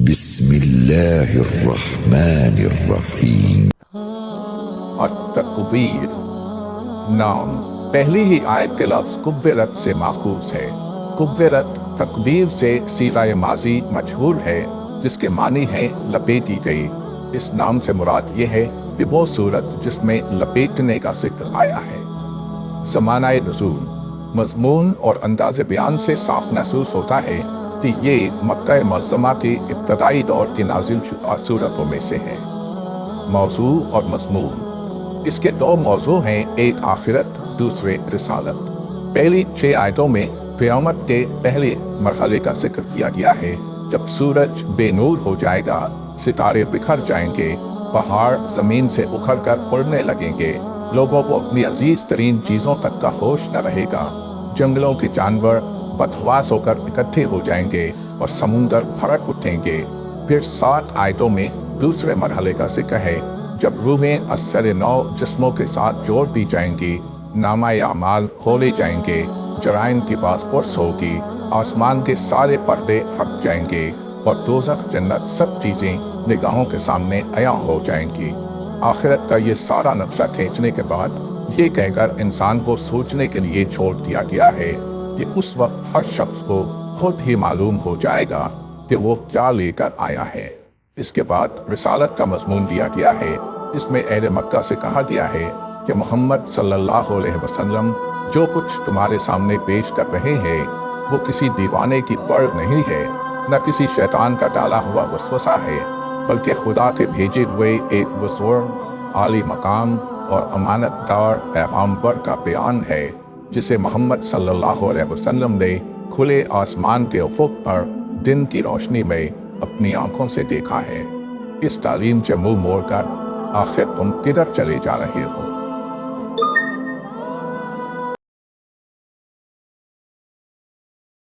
بسم اللہ الرحمن الرحیم۔ التکویر نام پہلی ہی آیت کے لفظ کبرت سے ماخوذ ہے۔ کبرت تکبیر سے صیغہ ماضی مجہول ہے جس کے معنی ہے لپیٹی گئی۔ اس نام سے مراد یہ ہے کہ وہ صورت جس میں لپیٹنے کا ذکر آیا ہے۔ زمانہ نزول مضمون اور انداز بیان سے صاف محسوس ہوتا ہے کہ یہ مکہ معظمہ کے ابتدائی دور کی نازل شدہ صورتوں میں سے ہے۔ موضوع اور مضمون اس کے دو موضوع ہیں، ایک آخرت، دوسرے رسالت۔ پہلی 6 آیتوں میں قیامت کے پہلے مرحلے کا ذکر کیا گیا ہے، جب سورج بے نور ہو جائے گا، ستارے بکھر جائیں گے، پہاڑ زمین سے اکھڑ کر اڑنے لگیں گے، لوگوں کو اپنی عزیز ترین چیزوں تک کا ہوش نہ رہے گا، جنگلوں کے جانور بدحواس ہو کر اکٹھے ہو جائیں گے اور سمندر پھڑک اٹھیں گے۔ پھر 7 آیتوں میں دوسرے مرحلے کا ذکر ہے، جب روحیں اثر نو جسموں کے ساتھ جوڑ دی جائیں گی، نامہ اعمال کھولے جائیں گے، جرائم کی پاسپورٹس ہوگی، آسمان کے سارے پردے ہٹ جائیں گے اور دوزخ جنت سب چیزیں نگاہوں کے سامنے عیاں ہو جائیں گی۔ آخرت کا یہ سارا نقشہ کھینچنے کے بعد یہ کہہ کر انسان کو سوچنے کے لیے چھوڑ دیا گیا ہے کہ اس وقت ہر شخص کو خود ہی معلوم ہو جائے گا کہ وہ کیا لے کر آیا ہے۔ اس کے بعد رسالت کا مضمون دیا گیا ہے، اس میں اہل مکہ سے کہا گیا ہے کہ محمد صلی اللہ علیہ وسلم جو کچھ تمہارے سامنے پیش کر رہے ہیں وہ کسی دیوانے کی پڑھ نہیں ہے، نہ کسی شیطان کا ڈالا ہوا وسوسہ ہے، بلکہ خدا کے بھیجے ہوئے ایک بزرگ عالی مقام اور امانت دار پیغمبر کا بیان ہے، جسے محمد صلی اللہ علیہ وسلم نے کھلے آسمان کے افق پر دن کی روشنی میں اپنی آنکھوں سے دیکھا ہے۔ اس تعلیم سے منہ موڑ کر آخر تم کدھر چلے جا رہے ہو؟